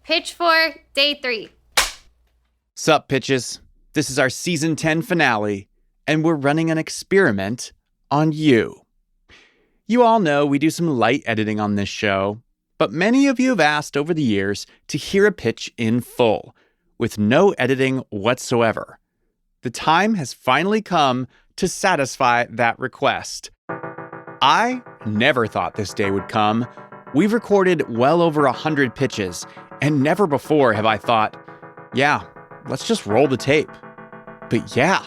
Pitch for day 3. Sup, pitches? This is our season 10 finale, and we're running an experiment on you. You all know we do some light editing on this show, but many of you have asked over the years to hear a pitch in full, with no editing whatsoever. The time has finally come to satisfy that request. I never thought this day would come. We've recorded well over 100 pitches, and never before have I thought, yeah, let's just roll the tape. But yeah,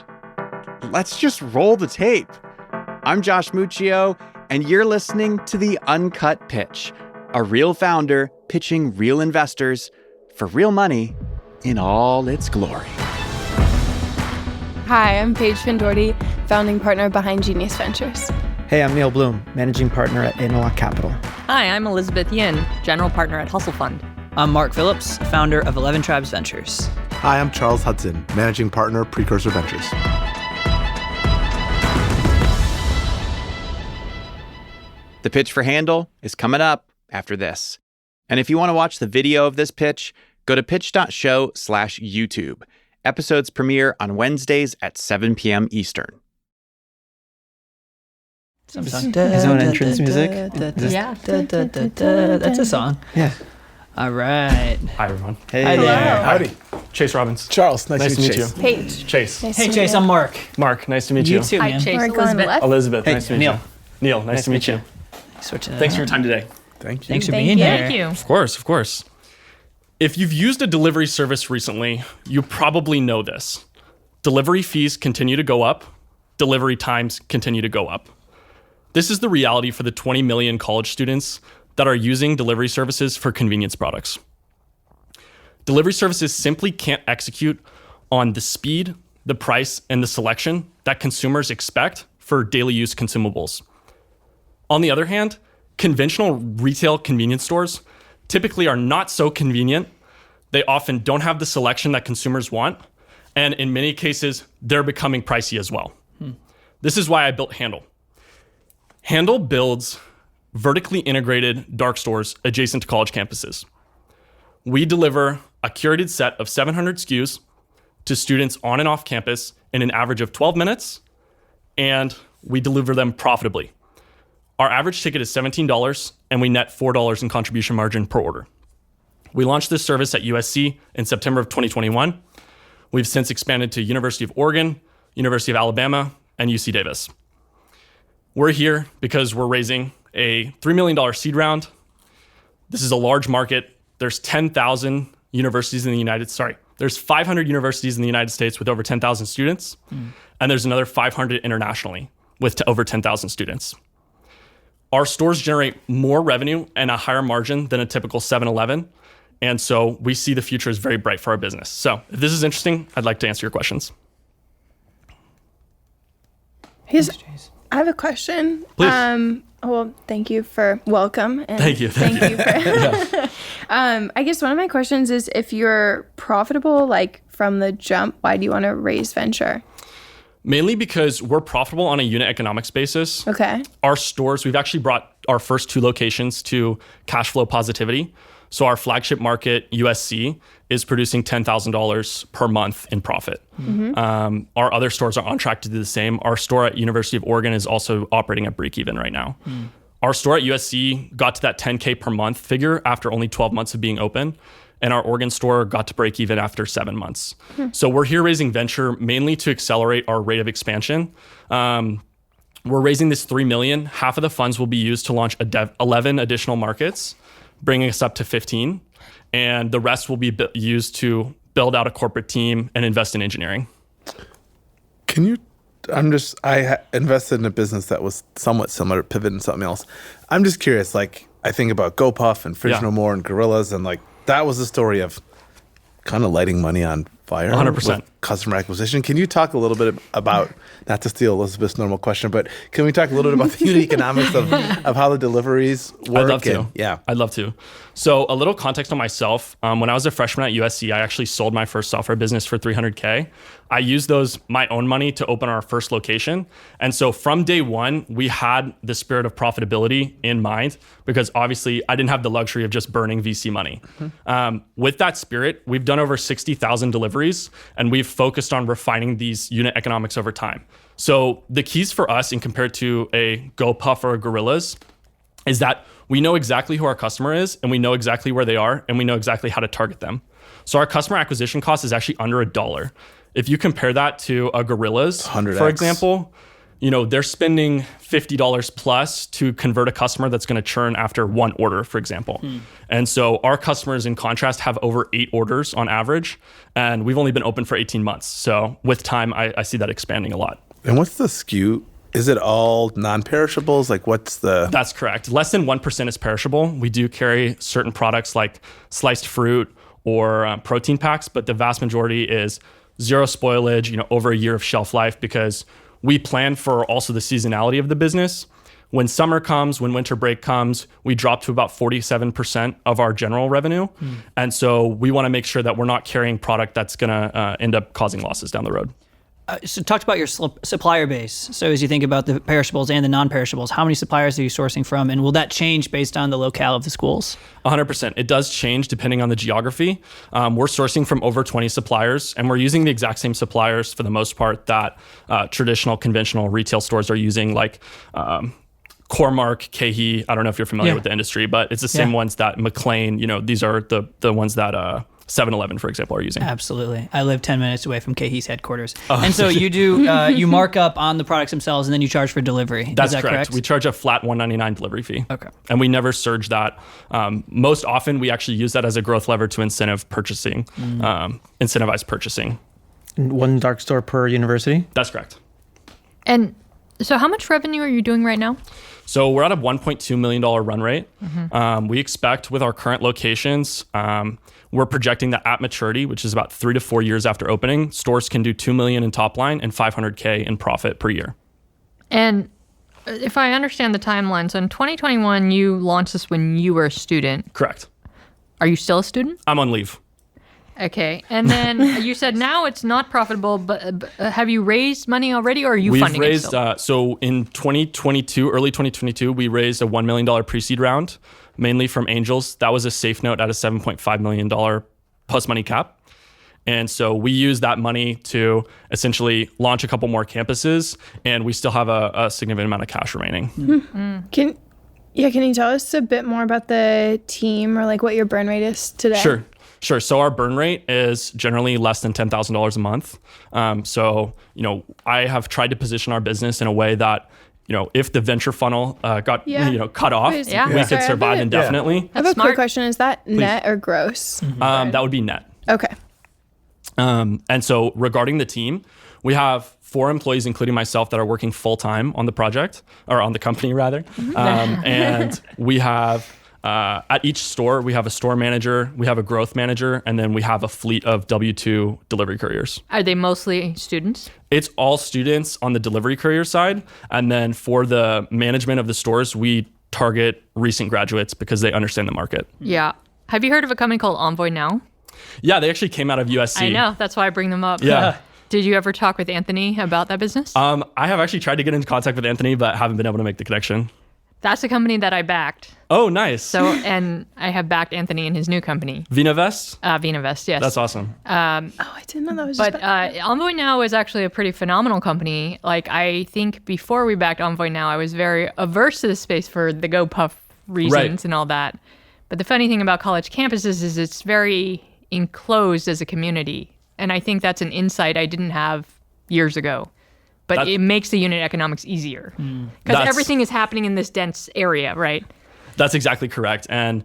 let's just roll the tape. I'm Josh Muccio, and you're listening to the Uncut Pitch, a real founder pitching real investors for real money in all its glory. Hi, I'm Paige Findorti, founding partner behind Genius Ventures. Hey, I'm Neil Bloom, managing partner at Analog Capital. Hi, I'm Elizabeth Yin, general partner at Hustle Fund. I'm Mark Phillips, founder of 11 Tribes Ventures. Hi, I'm Charles Hudson, managing partner, Precursor Ventures. The pitch for Handle is coming up after this. And if you want to watch the video of this pitch, go to pitch.show/YouTube. Episodes premiere on Wednesdays at 7 p.m. Eastern. His own entrance music? Yeah. That's a song. Yeah. All right. Hi, everyone. Hey. Hi there. Howdy. Chase Robbins. Charles, nice to meet you. Paige. Chase. Nice Hey, to Chase, meet I'm Mark. Mark, nice to meet you. You too, man. Chase. We're going Elizabeth. left. Elizabeth, Hey, nice to meet Neil. you. Neil, nice to meet you. Switching it Thanks up. for your time today. Thank you. Thanks for Thank being you. here. Thank you. Of course. If you've used a delivery service recently, you probably know this. Delivery fees continue to go up. Delivery times continue to go up. This is the reality for the 20 million college students that are using delivery services for convenience products. Delivery services simply can't execute on the speed, the price, and the selection that consumers expect for daily use consumables. On the other hand, conventional retail convenience stores typically are not so convenient. They often don't have the selection that consumers want, and in many cases, they're becoming pricey as well. This is why I built Handle. Handle builds vertically integrated dark stores adjacent to college campuses. We deliver a curated set of 700 SKUs to students on and off campus in an average of 12 minutes, and we deliver them profitably. Our average ticket is $17, and we net $4 in contribution margin per order. We launched this service at USC in September of 2021. We've since expanded to University of Oregon, University of Alabama, and UC Davis. We're here because we're raising a $3 million seed round. This is a large market. There's 10,000 universities in the there's 500 universities in the United States with over 10,000 students, and there's another 500 internationally with over 10,000 students. Our stores generate more revenue and a higher margin than a typical 7-Eleven, and so we see the future is very bright for our business. So if this is interesting, I'd like to answer your questions. I have a question. Please. Well, thank you for welcome. And Thank you. Thank you for. I guess one of my questions is if you're profitable, like from the jump, why do you want to raise venture? Mainly because we're profitable on a unit economics basis. Okay. Our stores, we've actually brought our first 2 locations to cash flow positivity. So our flagship market, USC, is producing $10,000 per month in profit. Our other stores are on track to do the same. Our store at University of Oregon is also operating at break even right now. Our store at USC got to that $10K per month figure after only 12 months of being open. And our Oregon store got to break even after 7 months. So we're here raising venture mainly to accelerate our rate of expansion. We're raising this $3 million. Half of the funds will be used to launch 11 additional markets, bringing us up to 15. And the rest will be used to build out a corporate team and invest in engineering. I invested in a business that was somewhat similar to Pivot and something else. I'm just curious, like, I think about GoPuff and Fridge No More and Gorillas, and like, that was the story of kind of lighting money on fire. 100%. With customer acquisition. Can you talk a little bit about, not to steal Elizabeth's normal question, but can we talk a little bit about the unit economics of how the deliveries work? I'd love to. Yeah. I'd love to. So a little context on myself. When I was a freshman at USC, I actually sold my first software business for $300K. I used my own money to open our first location. And so from day one, we had the spirit of profitability in mind because obviously I didn't have the luxury of just burning VC money. With that spirit, we've done over 60,000 deliveries and we've focused on refining these unit economics over time. So the keys for us in compared to a GoPuff or a Gorillas is that we know exactly who our customer is and we know exactly where they are and we know exactly how to target them. So our customer acquisition cost is actually under $1. If you compare that to a Gorillas, 100x. for example, they're spending $50 plus to convert a customer that's going to churn after one order, for example. And so our customers, in contrast, have over 8 orders on average, and we've only been open for 18 months. So with time, I see that expanding a lot. And what's the SKU? Is it all non-perishables? Like what's the... That's correct. Less than 1% is perishable. We do carry certain products like sliced fruit or protein packs, but the vast majority is zero spoilage, over a year of shelf life because we plan for also the seasonality of the business. When summer comes, when winter break comes, we drop to about 47% of our general revenue. And so we want to make sure that we're not carrying product that's going to end up causing losses down the road. So talked about your supplier base. So as you think about the perishables and the non-perishables, how many suppliers are you sourcing from? And will that change based on the locale of the schools? 100%. It does change depending on the geography. We're sourcing from over 20 suppliers, and we're using the exact same suppliers for the most part that traditional, conventional retail stores are using, like Core-Mark, KeHE. I don't know if you're familiar with the industry, but it's the same ones that McLean, these are the ones that 7-Eleven, for example, are using. Absolutely. I live 10 minutes away from KeHE's headquarters. And so you do, you mark up on the products themselves and then you charge for delivery. That's Is that correct? We charge a flat $1.99 delivery fee. Okay. And we never surge that. Most often, we actually use that as a growth lever to incentivize purchasing. And one dark store per university? That's correct. And so how much revenue are you doing right now? So we're at a $1.2 million run rate. We expect with our current locations, we're projecting that at maturity, which is about 3 to 4 years after opening, stores can do $2 million in top line and $500K in profit per year. And if I understand the timeline, so in 2021, you launched this when you were a student. Correct. Are you still a student? I'm on leave. Okay. And then you said now it's not profitable, but have you raised money already or are you funding raised, it still? So in 2022, early 2022, we raised a $1 million pre-seed round, mainly from angels. That was a safe note at a $7.5 million post-money cap. And so we use that money to essentially launch a couple more campuses, and we still have a significant amount of cash remaining. Can you tell us a bit more about the team or like what your burn rate is today? Sure. So our burn rate is generally less than $10,000 a month. I have tried to position our business in a way that, if the venture funnel got cut off, we could survive indefinitely. I have a quick question. Is that net or gross? That would be net. Okay. And so regarding the team, we have 4 employees, including myself, that are working full-time on the project, or on the company rather. And we have, at each store, we have a store manager, we have a growth manager, and then we have a fleet of W-2 delivery couriers. Are they mostly students? It's all students on the delivery courier side. And then for the management of the stores, we target recent graduates because they understand the market. Yeah. Have you heard of a company called Envoy Now? Yeah, they actually came out of USC. I know. That's why I bring them up. Yeah. Did you ever talk with Anthony about that business? I have actually tried to get into contact with Anthony, but haven't been able to make the connection. That's a company that I backed. Oh, nice. So, and I have backed Anthony in his new company. Vinavest? Vinavest, yes. That's awesome. I didn't know that was But Envoy Now is actually a pretty phenomenal company. Like, I think before we backed Envoy Now, I was very averse to the space for the GoPuff reasons and all that. But the funny thing about college campuses is it's very enclosed as a community. And I think that's an insight I didn't have years ago. But it makes the unit economics easier because everything is happening in this dense area, right? That's exactly correct. And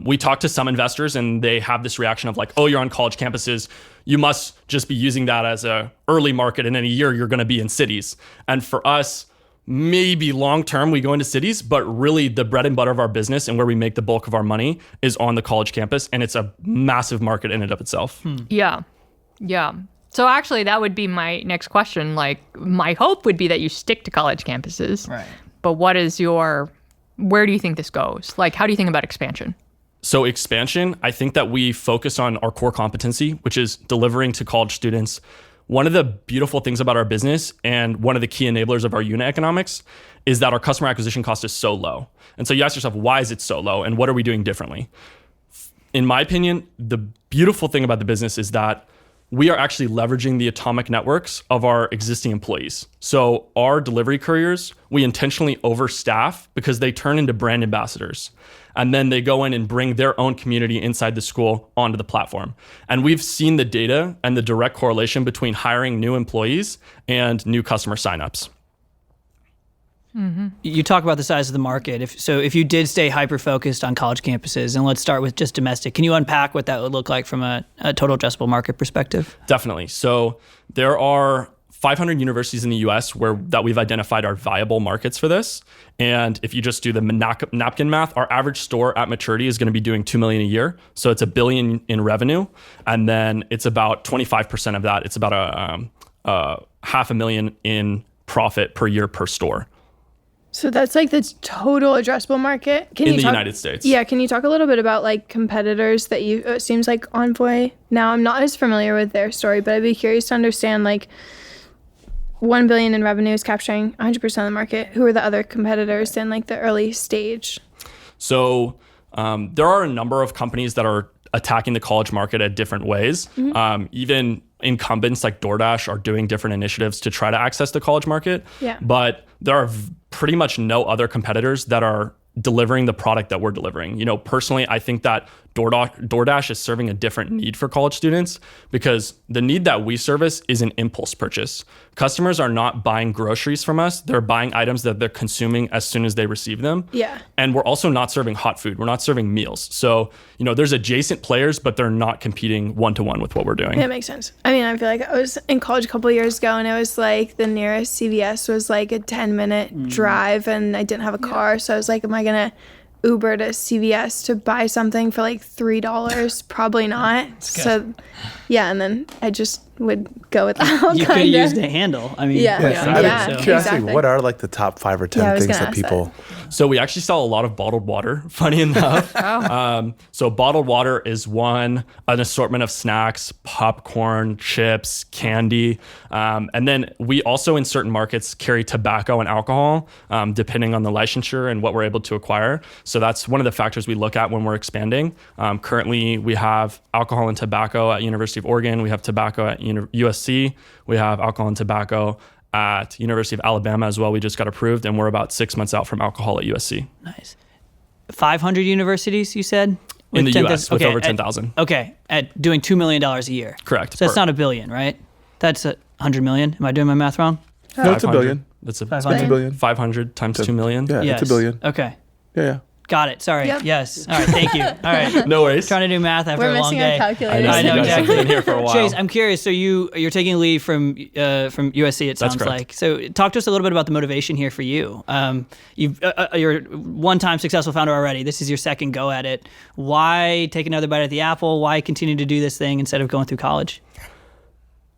we talked to some investors and they have this reaction of like, oh, you're on college campuses. You must just be using that as a early market. And in a year, you're going to be in cities. And for us, maybe long term, we go into cities, but really the bread and butter of our business and where we make the bulk of our money is on the college campus. And it's a massive market in and of itself. Yeah. So actually, that would be my next question. Like, my hope would be that you stick to college campuses. Right. But where do you think this goes? Like, how do you think about expansion? So expansion, I think that we focus on our core competency, which is delivering to college students one of the beautiful things about our business and one of the key enablers of our unit economics is that our customer acquisition cost is so low. And so you ask yourself, why is it so low and what are we doing differently? In my opinion, the beautiful thing about the business is that we are actually leveraging the atomic networks of our existing employees. So our delivery couriers, we intentionally overstaff because they turn into brand ambassadors. And then they go in and bring their own community inside the school onto the platform. And we've seen the data and the direct correlation between hiring new employees and new customer signups. You talk about the size of the market. If you did stay hyper-focused on college campuses, and let's start with just domestic, can you unpack what that would look like from a total addressable market perspective? Definitely. So there are 500 universities in the US that we've identified are viable markets for this. And if you just do the napkin math, our average store at maturity is going to be doing $2 million a year. So it's $1 billion in revenue. And then it's about 25% of that. It's about a $500,000 in profit per year per store. So that's like the total addressable market. In the United States. Yeah, can you talk a little bit about like competitors that you? It seems like Envoy. Now I'm not as familiar with their story, but I'd be curious to understand like $1 billion in revenue is capturing 100% of the market. Who are the other competitors in like the early stage? So there are a number of companies that are attacking the college market at different ways. Even incumbents like DoorDash are doing different initiatives to try to access the college market. Yeah. But there are pretty much no other competitors that are delivering the product that we're delivering. You know, personally, I think that DoorDash is serving a different need for college students because the need that we service is an impulse purchase. Customers are not buying groceries from us. They're buying items that they're consuming as soon as they receive them. Yeah. And we're also not serving hot food. We're not serving meals. So, you know, there's adjacent players, but they're not competing one-to-one with what we're doing. That makes sense. I mean, I feel like I was in college a couple of years ago and it was like the nearest CVS was like a 10-minute drive and I didn't have a car. So I was like, am I going to Uber to CVS to buy something for like $3? Probably not. So yeah, and then I just would go with that. You could have used a handle. I mean, Yeah, Curiosity, exactly. what are like the top 5 or 10 I was things gonna that ask people... So we actually sell a lot of bottled water, funny enough. So bottled water is an assortment of snacks, popcorn, chips, candy. And then we also in certain markets carry tobacco and alcohol, depending on the licensure and what we're able to acquire. So that's one of the factors we look at when we're expanding. Currently, we have alcohol and tobacco at University of Oregon. We have tobacco at USC. We have alcohol and tobacco at University of Alabama as well. We just got approved and we're about 6 months out from alcohol at USC. Nice. 500 universities, you said? In the 10,000 US with over 10,000. Okay, at doing $2 million a year. Correct. So that's not $1 billion, right? That's $100 million. Am I doing my math wrong? No, it's $1 billion. That's a 500. $1 billion. 500 times 2 million. Yeah, Yes. it's $1 billion. Okay. Yeah. Got it. Sorry. Yep. Yes. All right. Thank you. All right. No worries. Trying to do math after We're a long missing our day. calculators. I know You guys have exactly. been here for a while. Chase, I'm curious. So you're taking leave from USC. It sounds correct. like. So talk to us a little bit about the motivation here for you. You're one-time successful founder already. This is your second go at it. Why take another bite at the apple? Why continue to do this thing instead of going through college?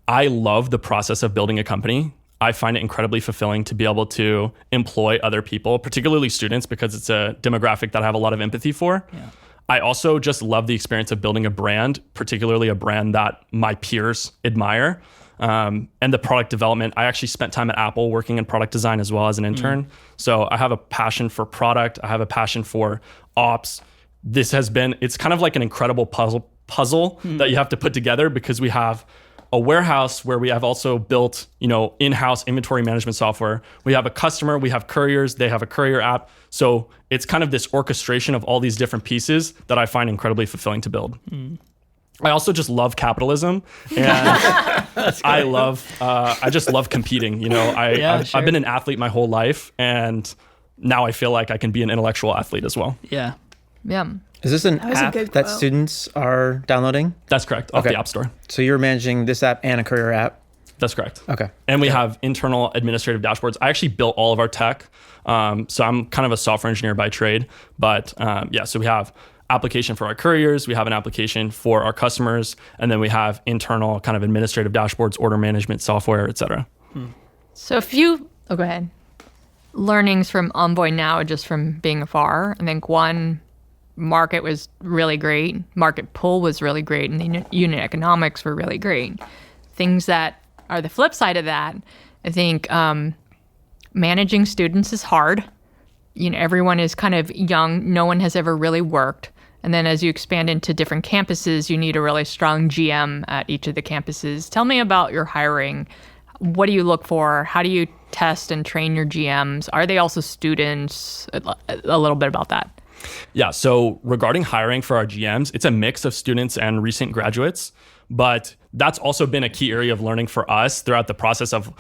I love the process of building a company. I find it incredibly fulfilling to be able to employ other people, particularly students, because it's a demographic that I have a lot of empathy for. Yeah. I also just love the experience of building a brand, particularly a brand that my peers admire. And the product development. I actually spent time at Apple working in product design as well as an intern. So I have a passion for product. I have a passion for ops. It's kind of like an incredible puzzle that you have to put together because we have a warehouse where we have also built, in-house inventory management software. We have a customer, we have couriers, they have a courier app. So it's kind of this orchestration of all these different pieces that I find incredibly fulfilling to build. I also just love capitalism, and I just love competing. I've been an athlete my whole life, and now I feel like I can be an intellectual athlete as well. Yeah. Yeah. Is this an was a app good that quote. students are downloading? That's correct, off Okay. the App Store. So you're managing this app and a courier app? That's correct. Okay. And we have internal administrative dashboards. I actually built all of our tech. So I'm kind of a software engineer by trade. But so we have application for our couriers, we have an application for our customers, and then we have internal kind of administrative dashboards, order management software, et cetera. So go ahead. Learnings from Envoy now, just from being afar. I think one, market was really great. Market pull was really great. And the unit economics were really great. Things that are the flip side of that. I think managing students is hard. Everyone is kind of young. No one has ever really worked. And then as you expand into different campuses, you need a really strong GM at each of the campuses. Tell me about your hiring. What do you look for? How do you test and train your GMs? Are they also students? A little bit about that. Yeah, so regarding hiring for our GMs, it's a mix of students and recent graduates, but that's also been a key area of learning for us throughout the process of,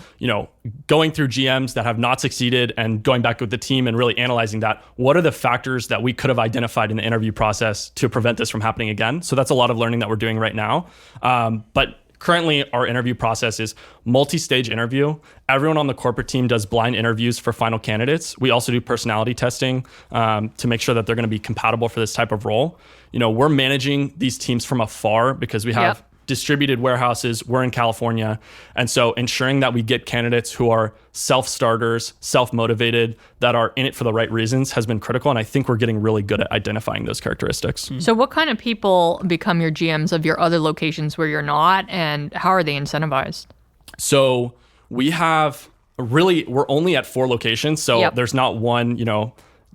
going through GMs that have not succeeded and going back with the team and really analyzing that. What are the factors that we could have identified in the interview process to prevent this from happening again? So that's a lot of learning that we're doing right now. But currently, our interview process is multi-stage interview. Everyone on the corporate team does blind interviews for final candidates. We also do personality testing to make sure that they're going to be compatible for this type of role. We're managing these teams from afar because we have distributed warehouses. We're in California. And so ensuring that we get candidates who are self-starters, self-motivated, that are in it for the right reasons has been critical. And I think we're getting really good at identifying those characteristics. So what kind of people become your GMs of your other locations where you're not, and how are they incentivized? So we're only at 4 locations. So there's not one,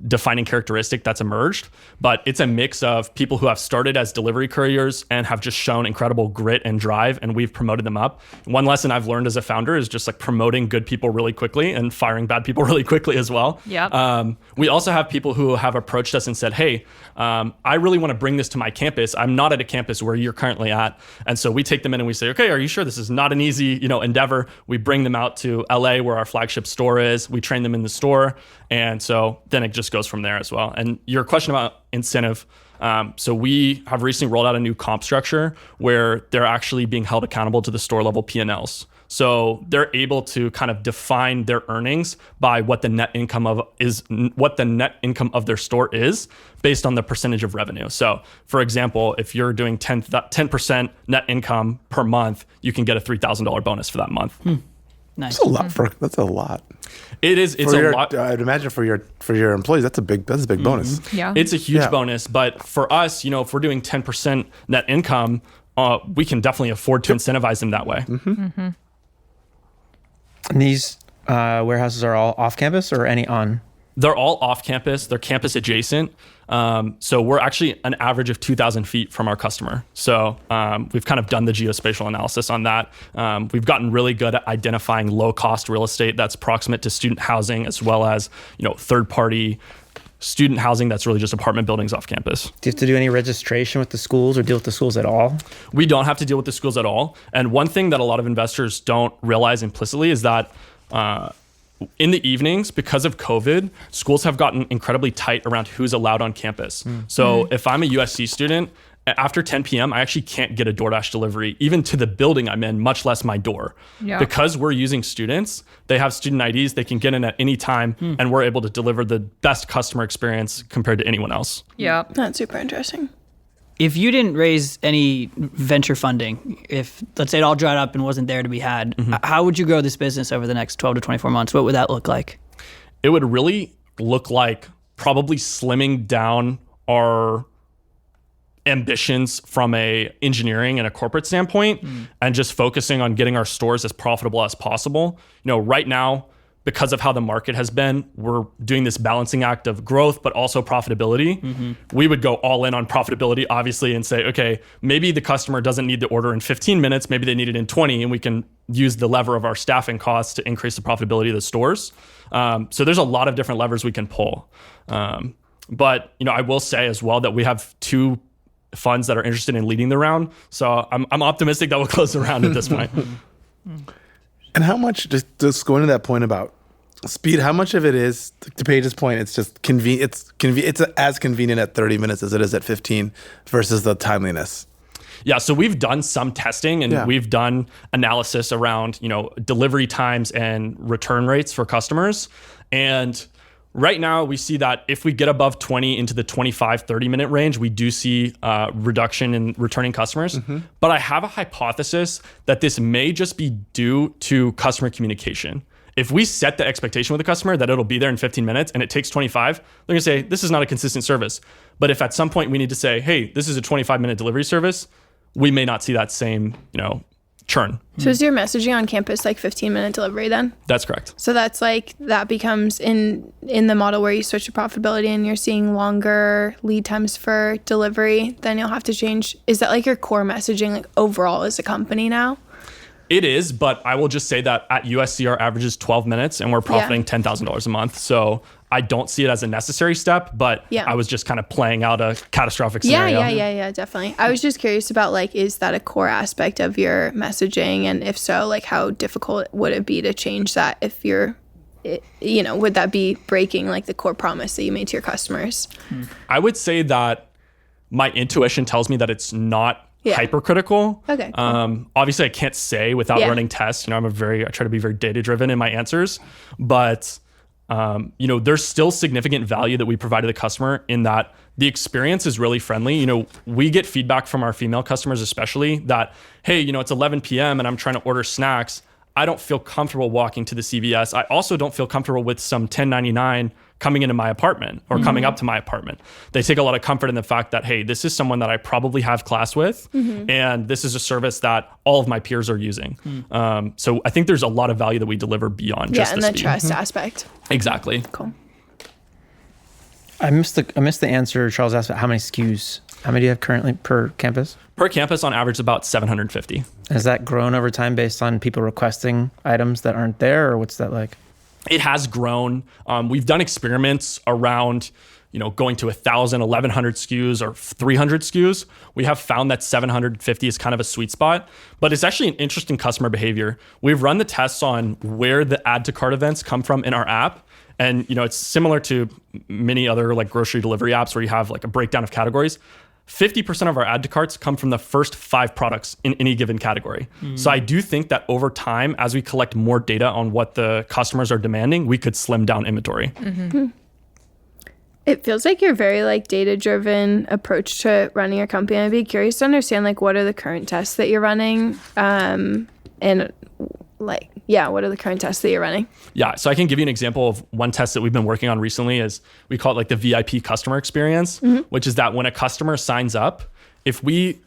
defining characteristic that's emerged, but it's a mix of people who have started as delivery couriers and have just shown incredible grit and drive, and we've promoted them up. One lesson I've learned as a founder is just like promoting good people really quickly and firing bad people really quickly as well. We also have people who have approached us and said, hey, I really want to bring this to my campus. I'm not at a campus where you're currently at. And so we take them in and we say, okay, are you sure this is not an easy, endeavor? We bring them out to LA where our flagship store is. We train them in the store. And so then it just goes from there as well. And your question about incentive. So we have recently rolled out a new comp structure where they're actually being held accountable to the store level P&Ls. So they're able to kind of define their earnings by what the net income of their store is based on the percentage of revenue. So for example, if you're doing 10% net income per month, you can get a $3,000 bonus for that month. Nice. That's a lot. It is. It's a lot. I'd imagine for your employees, that's a big bonus. Yeah. It's a huge bonus. But for us, if we're doing 10% net income, we can definitely afford to incentivize them that way. And these warehouses are all off campus or any on? They're all off campus. They're campus adjacent. So we're actually an average of 2,000 feet from our customer. So we've kind of done the geospatial analysis on that. We've gotten really good at identifying low cost real estate that's proximate to student housing, as well as, third party student housing that's really just apartment buildings off campus. Do you have to do any registration with the schools or deal with the schools at all? We don't have to deal with the schools at all. And one thing that a lot of investors don't realize implicitly is that in the evenings, because of COVID, schools have gotten incredibly tight around who's allowed on campus. So if I'm a USC student, after 10 p.m., I actually can't get a DoorDash delivery, even to the building I'm in, much less my door. Because we're using students, they have student IDs, they can get in at any time, and we're able to deliver the best customer experience compared to anyone else. That's super interesting. If you didn't raise any venture funding, if let's say it all dried up and wasn't there to be had, how would you grow this business over the next 12 to 24 months? What would that look like? It would really look like probably slimming down our ambitions from a engineering and a corporate standpoint and just focusing on getting our stores as profitable as possible. Right now, because of how the market has been, we're doing this balancing act of growth, but also profitability. We would go all in on profitability, obviously, and say, okay, maybe the customer doesn't need the order in 15 minutes, maybe they need it in 20, and we can use the lever of our staffing costs to increase the profitability of the stores. So there's a lot of different levers we can pull. But I will say as well that we have 2 funds that are interested in leading the round. So I'm optimistic that we'll close the round at this point. And how much, just going to that point about speed, how much of it is, to Paige's point, it's just convenient. It's as convenient at 30 minutes as it is at 15 versus the timeliness. Yeah, so we've done some testing and we've done analysis around, delivery times and return rates for customers. And right now we see that if we get above 20 into the 25, 30 minute range, we do see reduction in returning customers. But I have a hypothesis that this may just be due to customer communication. If we set the expectation with the customer that it'll be there in 15 minutes and it takes 25, they're gonna say, this is not a consistent service. But if at some point we need to say, hey, this is a 25-minute delivery service, we may not see that same, churn. So is your messaging on campus like 15-minute delivery then? That's correct. So that's like, that becomes in the model where you switch to profitability and you're seeing longer lead times for delivery, then you'll have to change. Is that like your core messaging like overall as a company now? It is, but I will just say that at USC, our average is 12 minutes and we're profiting $10,000 a month. So I don't see it as a necessary step, but I was just kind of playing out a catastrophic scenario. Yeah, definitely. I was just curious about like, is that a core aspect of your messaging? And if so, like how difficult would it be to change that if you're, would that be breaking like the core promise that you made to your customers? I would say that my intuition tells me that it's not hypercritical. Okay. Cool. Obviously I can't say without running tests. I try to be very data driven in my answers, but there's still significant value that we provide to the customer in that the experience is really friendly. We get feedback from our female customers, especially that, hey, it's 11 p.m. and I'm trying to order snacks. I don't feel comfortable walking to the CVS. I also don't feel comfortable with some 1099 coming into my apartment or coming up to my apartment. They take a lot of comfort in the fact that, hey, this is someone that I probably have class with, and this is a service that all of my peers are using. So I think there's a lot of value that we deliver beyond just the speed. Yeah, and the trust aspect. Exactly. Cool. I missed the answer Charles asked about how many SKUs. How many do you have currently per campus? Per campus, on average, about 750. Has that grown over time based on people requesting items that aren't there, or what's that like? It has grown. We've done experiments around, going to 1,000, 1,100 SKUs or 300 SKUs. We have found that 750 is kind of a sweet spot, but it's actually an interesting customer behavior. We've run the tests on where the add to cart events come from in our app. And, it's similar to many other like grocery delivery apps where you have like a breakdown of categories. 50% of our add to carts come from the first 5 products in any given category. So I do think that over time, as we collect more data on what the customers are demanding, we could slim down inventory. It feels like you're very like data-driven approach to running your company. I'd be curious to understand like what are the current tests that you're running, and like, what are the current tests that you're running? Yeah, so I can give you an example of one test that we've been working on recently is we call it like the VIP customer experience, which is that when a customer signs up,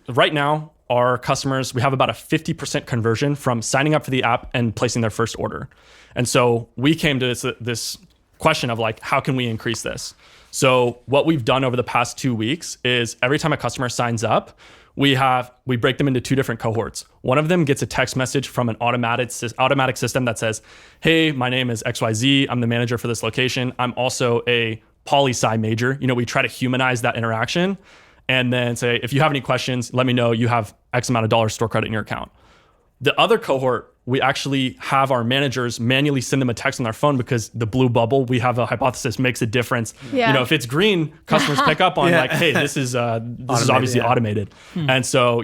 right now, our customers, we have about a 50% conversion from signing up for the app and placing their first order. And so we came to this question of like, how can we increase this? So what we've done over the past 2 weeks is every time a customer signs up, we break them into 2 different cohorts. One of them gets a text message from an automatic system that says, hey, my name is XYZ. I'm the manager for this location. I'm also a poli-sci major. We try to humanize that interaction and then say, if you have any questions, let me know. You have X amount of dollars store credit in your account. The other cohort, we actually have our managers manually send them a text on their phone because the blue bubble, we have a hypothesis, makes a difference. Yeah. If it's green, customers pick up on like, hey, this is obviously automated. And so,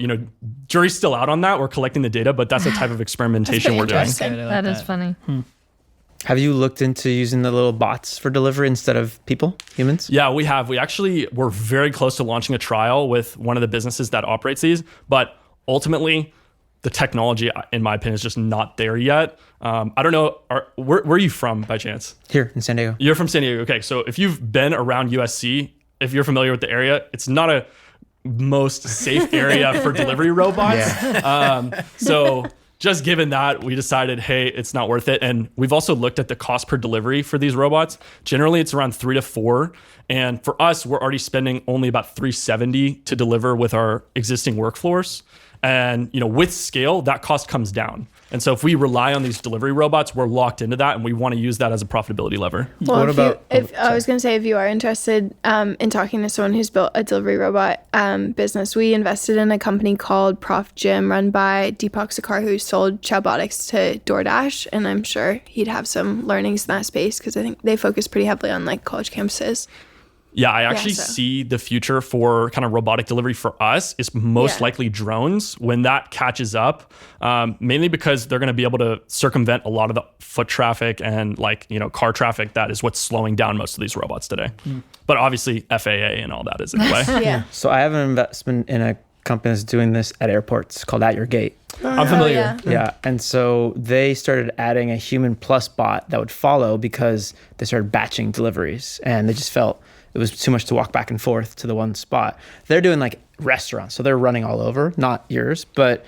jury's still out on that. We're collecting the data, but that's the type of experimentation we're doing. That is funny. Have you looked into using the little bots for delivery instead of humans? Yeah, we have. We're very close to launching a trial with one of the businesses that operates these, but ultimately, the technology, in my opinion, is just not there yet. I don't know. Where are you from by chance? Here in San Diego. You're from San Diego. Okay. So if you've been around USC, if you're familiar with the area, it's not a most safe area for delivery robots. Yeah. So just given that, we decided, hey, it's not worth it. And we've also looked at the cost per delivery for these robots. Generally, it's around 3 to 4. And for us, we're already spending only about $370 to deliver with our existing workforce. And with scale, that cost comes down. And so if we rely on these delivery robots, we're locked into that, and we want to use that as a profitability lever. Well, I was going to say, if you are interested in talking to someone who's built a delivery robot business, we invested in a company called Prof Jim, run by Deepak Sakar, who sold Chowbotics to DoorDash, and I'm sure he'd have some learnings in that space because I think they focus pretty heavily on like college campuses. Yeah, I actually see the future for kind of robotic delivery for us is most likely drones when that catches up, mainly because they're going to be able to circumvent a lot of the foot traffic and car traffic. That is what's slowing down most of these robots today. But obviously FAA and all that is in play. So I have an investment in a company that's doing this at airports called At Your Gate. I'm familiar. Yeah. And so they started adding a human plus bot that would follow because they started batching deliveries and they just felt it was too much to walk back and forth to the one spot. They're doing like restaurants, so they're running all over, not yours. But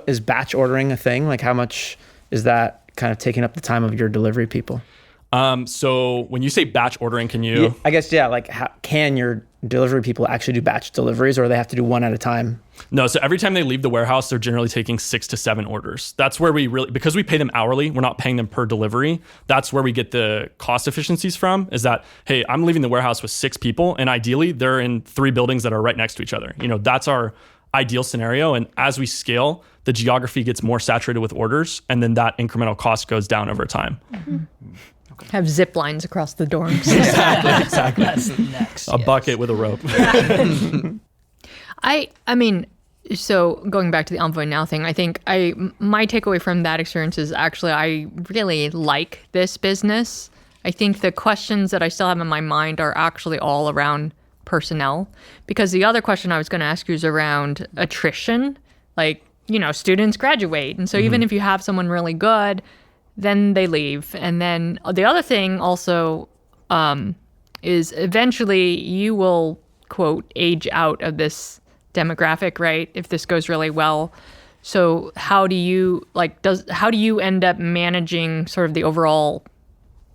is batch ordering a thing? Like how much is that kind of taking up the time of your delivery people? So when you say batch ordering, can you? Yeah, I guess, yeah, like can your delivery people actually do batch deliveries, or they have to do one at a time? No, so every time they leave the warehouse, they're generally taking 6 to 7 orders. That's where we really, because we pay them hourly, we're not paying them per delivery. That's where we get the cost efficiencies from, is that, hey, I'm leaving the warehouse with 6 people, and ideally they're in 3 buildings that are right next to each other. That's our ideal scenario. And as we scale, the geography gets more saturated with orders, and then that incremental cost goes down over time. Mm-hmm. Have zip lines across the dorms. Exactly. That's next. A bucket with a rope. I mean, so going back to the Envoy Now thing, I think my takeaway from that experience is actually I really like this business. I think the questions that I still have in my mind are actually all around personnel, because the other question I was going to ask you is around attrition. Like, students graduate. And so even if you have someone really good, then they leave. And then the other thing also is eventually you will, quote, age out of this demographic, right? If this goes really well. So how do you end up managing sort of the overall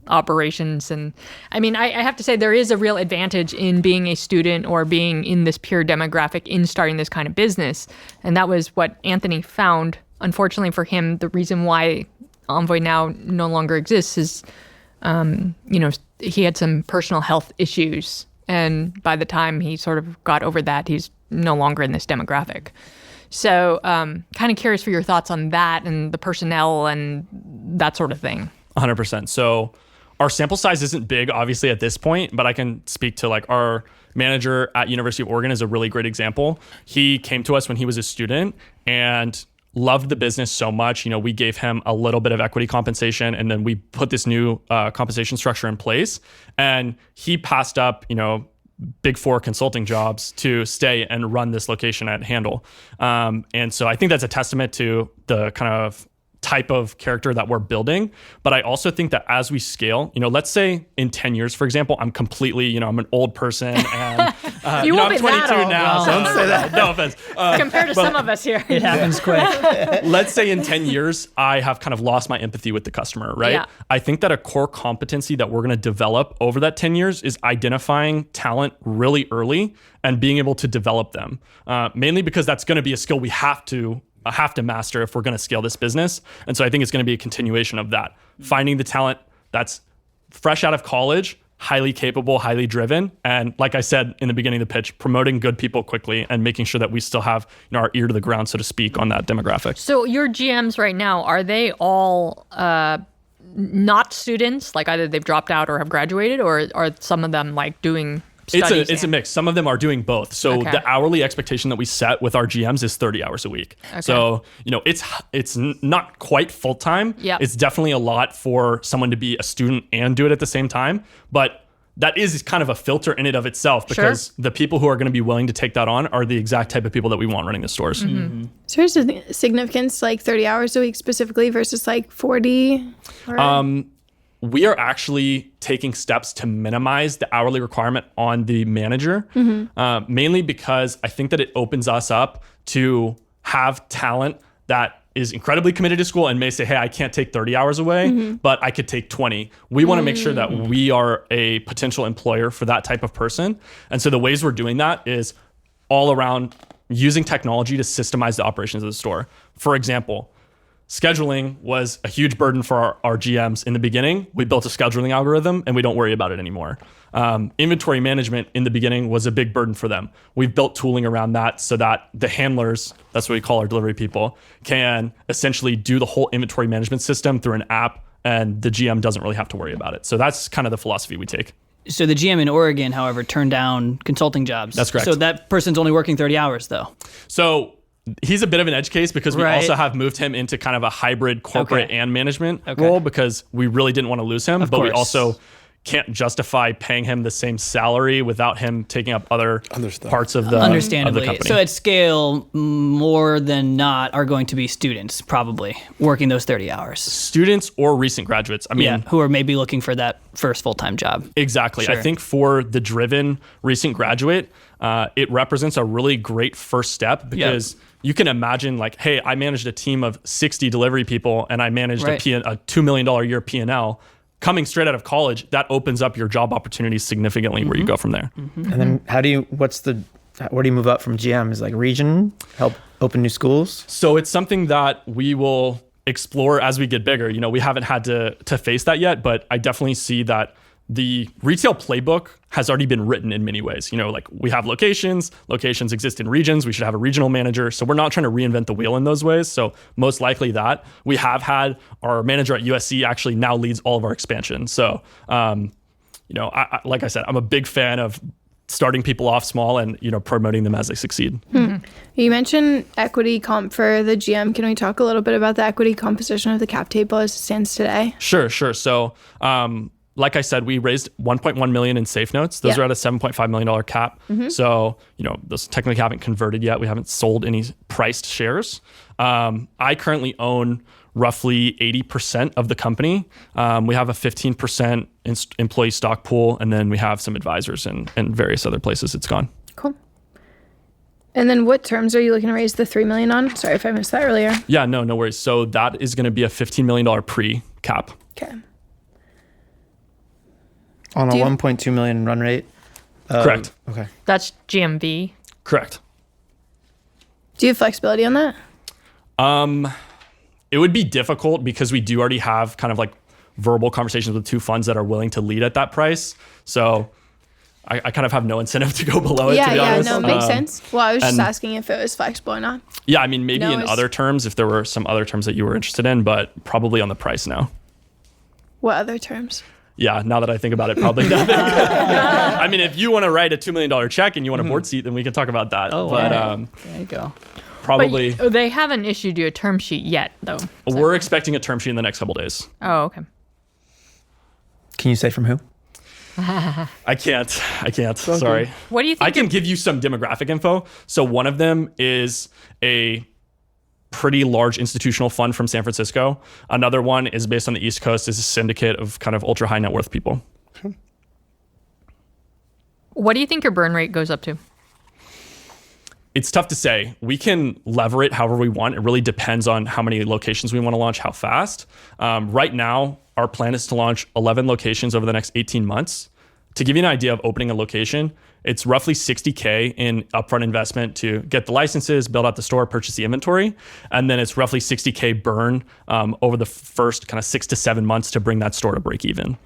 operations? And I mean, I have to say there is a real advantage in being a student or being in this pure demographic in starting this kind of business. And that was what Anthony found. Unfortunately for him, the reason why Envoy Now no longer exists is, he had some personal health issues. And by the time he sort of got over that, he's no longer in this demographic. So kind of curious for your thoughts on that and the personnel and that sort of thing. 100%. So our sample size isn't big, obviously, at this point, but I can speak to like our manager at University of Oregon is a really great example. He came to us when he was a student and loved the business so much. We gave him a little bit of equity compensation, and then we put this new compensation structure in place. And he passed up, Big 4 consulting jobs to stay and run this location at Handle. And so I think that's a testament to the kind of type of character that we're building. But I also think that as we scale, let's say in 10 years, for example, I'm completely, I'm an old person and you won't I'm be 22 that old. now. So don't say that. No offense. Compared to some of us here. It happens quick. Let's say in 10 years, I have kind of lost my empathy with the customer, right? Yeah. I think that a core competency that we're going to develop over that 10 years is identifying talent really early and being able to develop them. Mainly because that's going to be a skill we have to master if we're going to scale this business. And so I think it's going to be a continuation of that. Finding the talent that's fresh out of college, highly capable, highly driven. And like I said in the beginning of the pitch, promoting good people quickly and making sure that we still have our ear to the ground, so to speak, on that demographic. So your GMs right now, are they all not students? Like either they've dropped out or have graduated, or are some of them like doing studies? It's a mix. Some of them are doing both. So Okay. the hourly expectation that we set with our GMs is 30 hours a week. Okay. So, it's not quite full time. Yep. It's definitely a lot for someone to be a student and do it at the same time. But that is kind of a filter in and of itself, because the people who are going to be willing to take that on are the exact type of people that we want running the stores. Mm-hmm. So here's the significance, like 30 hours a week specifically versus like 40? We are actually taking steps to minimize the hourly requirement on the manager, mainly because I think that it opens us up to have talent that is incredibly committed to school and may say, hey, I can't take 30 hours away, but I could take 20. We want to make sure that we are a potential employer for that type of person. And so the ways we're doing that is all around using technology to systemize the operations of the store. For example, scheduling was a huge burden for our GMs in the beginning. We built a scheduling algorithm and we don't worry about it anymore. Inventory management in the beginning was a big burden for them. We've built tooling around that so that the handlers, that's what we call our delivery people, can essentially do the whole inventory management system through an app, and the GM doesn't really have to worry about it. So that's kind of the philosophy we take. So the GM in Oregon, however, turned down consulting jobs. That's correct. So that person's only working 30 hours though. So he's a bit of an edge case because we Right. also have moved him into kind of a hybrid corporate Okay. and management Okay. role, because we really didn't want to lose him, but we course. also can't justify paying him the same salary without him taking up other stuff. parts of the Understandably. of the company. So at scale, more than not are going to be students probably working those 30 hours. Students or recent graduates. I mean, Who are maybe looking for that first full-time job. exactly. Sure. I think for the driven recent graduate, it represents a really great first step because you can imagine like, hey, I managed a team of 60 delivery people and I managed a $2 million a year P&L. Coming straight out of college, that opens up your job opportunities significantly where you go from there. And then where do you move up from GM? Is like region, help open new schools? So it's something that we will explore as we get bigger. You know, we haven't had to face that yet, but I definitely see that the retail playbook has already been written in many ways. You know, like we have locations exist in regions. We should have a regional manager. So we're not trying to reinvent the wheel in those ways. So most likely that we have had our manager at USC actually now leads all of our expansion. So, you know, like I said, I'm a big fan of starting people off small and, you know, promoting them as they succeed. You mentioned equity comp for the GM. Can we talk a little bit about the equity composition of the cap table as it stands today? Sure. So, like I said, we raised 1.1 million in safe notes. Those are at a $7.5 million cap. So, you know, those technically haven't converted yet. We haven't sold any priced shares. I currently own roughly 80% of the company. We have a 15% employee stock pool, and then we have some advisors and various other places it's gone. Cool. And then what terms are you looking to raise the $3 million on? Sorry if I missed that earlier. Yeah, no worries. So that is going to be a $15 million pre-cap. Okay. On a 1.2 million run rate? Correct. Okay. That's GMV. Correct. Do you have flexibility on that? It would be difficult because we do already have kind of like verbal conversations with two funds that are willing to lead at that price. So I kind of have no incentive to go below it, to be honest. No, makes sense. Well, I was just asking if it was flexible or not. Yeah, I mean, maybe No, in it's- other terms, if there were some other terms that you were interested in, but probably on the price now. What other terms? Yeah, now that I think about it, probably nothing. I mean, if you want to write a $2 million check and you want a board seat, then we can talk about that. Oh, but wow. There you go. probably But they haven't issued you a term sheet yet, though. we're expecting a term sheet in the next couple days. Oh, okay. Can you say from who? I can't. Sorry. What do you think? I can give you some demographic info. So one of them is a pretty large institutional fund from San Francisco. Another one is based on the East Coast, is a syndicate of kind of ultra high net worth people. What do you think your burn rate goes up to? It's tough to say. We can lever it however we want. It really depends on how many locations we want to launch, how fast. Right now, our plan is to launch 11 locations over the next 18 months. To give you an idea of opening a location, it's roughly $60K in upfront investment to get the licenses, build out the store, purchase the inventory. And then it's roughly $60K burn over the first kind of 6 to 7 months to bring that store to break even.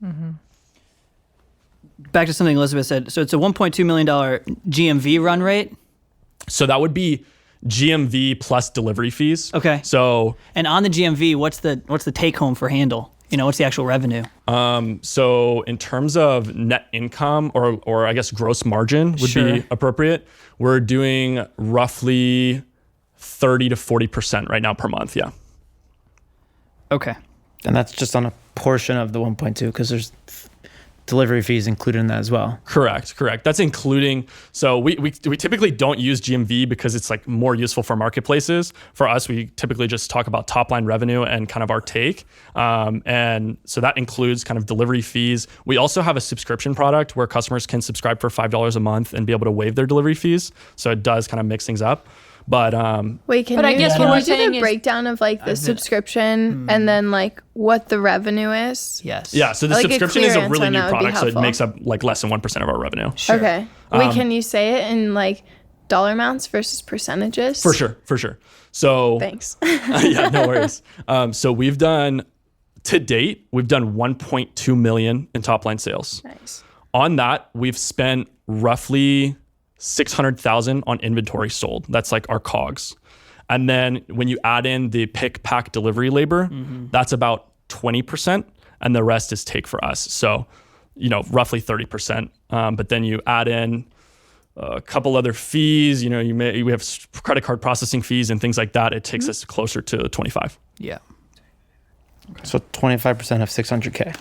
Mm-hmm. Back to something Elizabeth said. So it's a $1.2 million GMV run rate. So that would be GMV plus delivery fees. Okay. So And on the GMV, what's the take home for Handle? You know, what's the actual revenue? so in terms of net income or I guess gross margin would be appropriate, we're doing roughly 30 to 40% right now per month. Yeah. Okay. And that's just on a portion of the 1.2 because there's delivery fees included in that as well. Correct. That's including, so we typically don't use GMV because it's like more useful for marketplaces. For us, we typically just talk about top line revenue and kind of our take. And so that includes kind of delivery fees. We also have a subscription product where customers can subscribe for $5 a month and be able to waive their delivery fees. So it does kind of mix things up. But wait, can But I you, guess can what you we're do saying the is- breakdown of like the subscription and then like what the revenue is? Yes. yeah, so the Like a subscription clear is a answer really on new that would be product. So it helpful. makes up like less than 1% of our revenue. Sure. Okay. Wait, can you say it in like dollar amounts versus percentages? For sure. So Thanks. yeah, no worries. So to date, we've done 1.2 million in top line sales. Nice. On that, we've spent roughly 600,000 on inventory sold. That's like our COGS. And then when you add in the pick, pack, delivery labor, that's about 20%, and the rest is take for us. So, you know, roughly 30%. But then you add in a couple other fees. You know, we have credit card processing fees and things like that. It takes us closer to 25. Yeah. So 25% of 600K.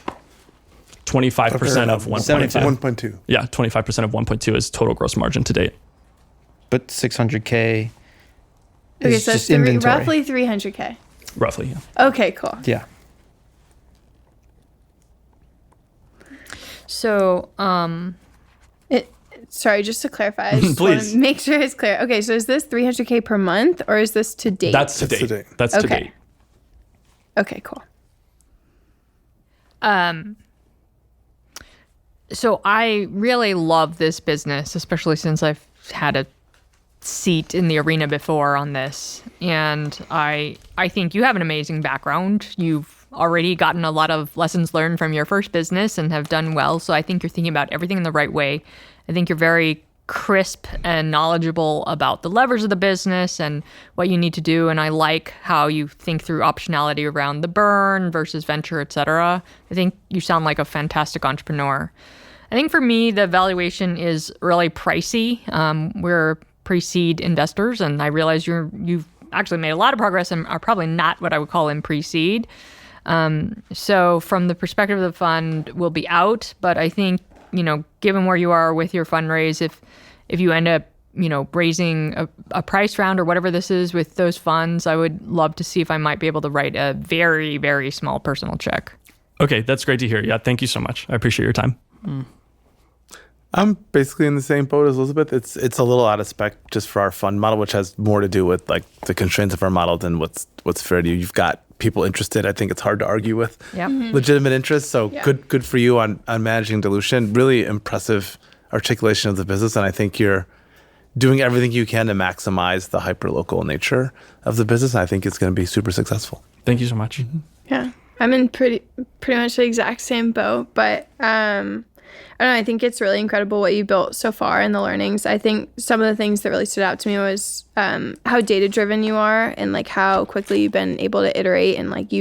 25% of 1.2. 75. 1.2. Yeah, 25% of 1.2 is total gross margin to date. But 600K Okay, is so just inventory. roughly 300K. Roughly, yeah. Okay, cool. Yeah. So, Sorry, just to clarify, I just want Please. to make sure it's clear. Okay, so is this 300K per month or is this to date? That's to That's to date. date. That's to Okay. date. Okay, cool. so I really love this business, especially since I've had a seat in the arena before on this. And I think you have an amazing background. You've already gotten a lot of lessons learned from your first business and have done well. So I think you're thinking about everything in the right way. I think you're very crisp and knowledgeable about the levers of the business and what you need to do. And I like how you think through optionality around the burn versus venture, et cetera. I think you sound like a fantastic entrepreneur. I think for me, the valuation is really pricey. We're pre-seed investors, and I realize you've actually made a lot of progress and are probably not what I would call in pre-seed. So from the perspective of the fund, we'll be out. But I think, given where you are with your fundraise, if you end up, raising a price round or whatever this is with those funds, I would love to see if I might be able to write a very, very small personal check. Okay, that's great to hear. Yeah, thank you so much. I appreciate your time. I'm basically in the same boat as Elizabeth. It's a little out of spec just for our fund model, which has more to do with like the constraints of our model than what's fair to you. You've got people interested. I think it's hard to argue with Yep. legitimate interest. So Yeah. good for you on managing dilution. Really impressive articulation of the business, and I think you're doing everything you can to maximize the hyper-local nature of the business. And I think it's going to be super successful. Thank you so much. Yeah, I'm in pretty much the exact same boat, but I don't know. I think it's really incredible what you built so far and the learnings. I think some of the things that really stood out to me was how data driven you are and like how quickly you've been able to iterate and like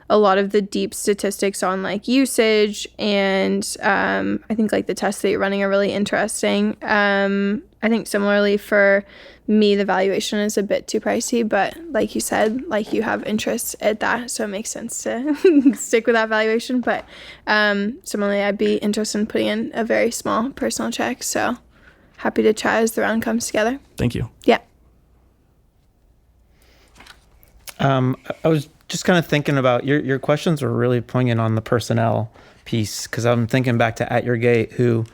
a lot of the deep statistics on like usage and I think like the tests that you're running are really interesting. I think similarly for me, the valuation is a bit too pricey, but like you said, like you have interest at that, so it makes sense to stick with that valuation. But similarly, I'd be interested in putting in a very small personal check. So happy to try as the round comes together. Thank you. Yeah. I was just kind of thinking about your questions were really poignant on the personnel piece because I'm thinking back to At Your Gate who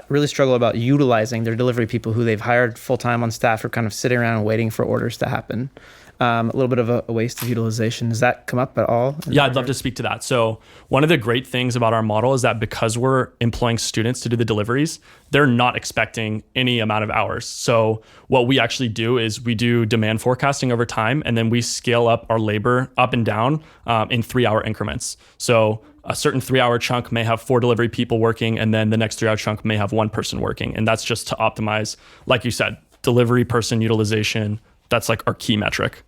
really struggle about utilizing their delivery people who they've hired full-time on staff are kind of sitting around and waiting for orders to happen. A little bit of a waste of utilization. Does that come up at all? Yeah, I'd love to speak to that. So one of the great things about our model is that because we're employing students to do the deliveries, they're not expecting any amount of hours. So what we actually do is we do demand forecasting over time, and then we scale up our labor up and down in 3-hour increments. So a certain 3-hour chunk may have 4 delivery people working, and then the next 3-hour chunk may have 1 person working. And that's just to optimize, like you said, delivery person utilization. That's like our key metric.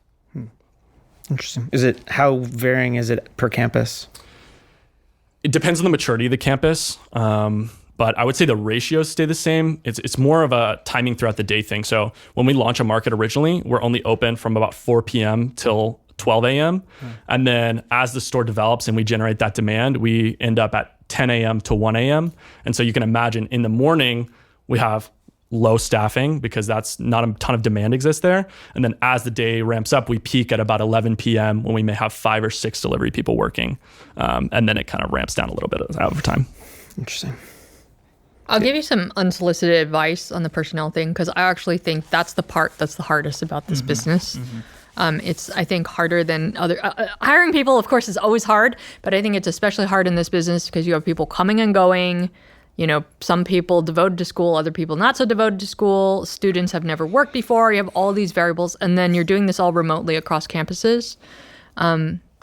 Interesting. How varying is it per campus? It depends on the maturity of the campus, but I would say the ratios stay the same. It's more of a timing throughout the day thing. So when we launch a market originally, we're only open from about 4 p.m. till 12 a.m. And then as the store develops and we generate that demand, we end up at 10 a.m. to 1 a.m. And so you can imagine in the morning, we have low staffing because that's not a ton of demand exists there. And then as the day ramps up, we peak at about 11 p.m. when we may have 5 or 6 delivery people working. And then it kind of ramps down a little bit over time. Interesting. I'll give you some unsolicited advice on the personnel thing because I actually think that's the part that's the hardest about this business. It's, I think, harder than other... hiring people, of course, is always hard, but I think it's especially hard in this business because you have people coming and going. Some people devoted to school, other people not so devoted to school. Students have never worked before. You have all these variables, and then you're doing this all remotely across campuses.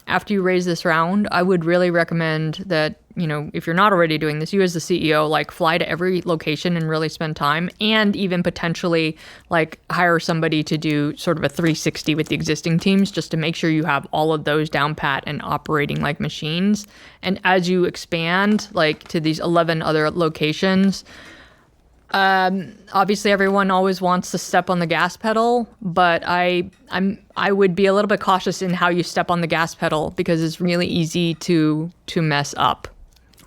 After you raise this round, I would really recommend that, if you're not already doing this, you as the CEO, fly to every location and really spend time and even potentially hire somebody to do sort of a 360 with the existing teams just to make sure you have all of those down pat and operating like machines. And as you expand to these 11 other locations, obviously everyone always wants to step on the gas pedal, but I would be a little bit cautious in how you step on the gas pedal because it's really easy to mess up.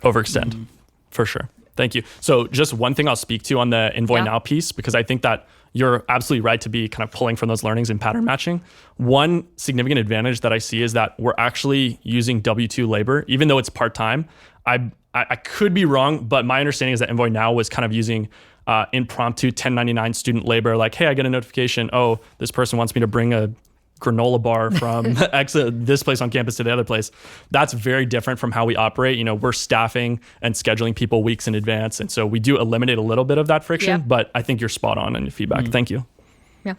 overextend for sure. Thank you. So just one thing I'll speak to on the Envoy Now piece, because I think that you're absolutely right to be kind of pulling from those learnings and pattern matching. One significant advantage that I see is that we're actually using W-2 labor, even though it's part-time. I could be wrong, but my understanding is that Envoy Now was kind of using impromptu 1099 student labor, like, hey, I get a notification, oh, this person wants me to bring a granola bar from this place on campus to the other place. That's very different from how we operate. We're staffing and scheduling people weeks in advance. And so we do eliminate a little bit of that friction, but I think you're spot on in your feedback. Thank you. Yeah.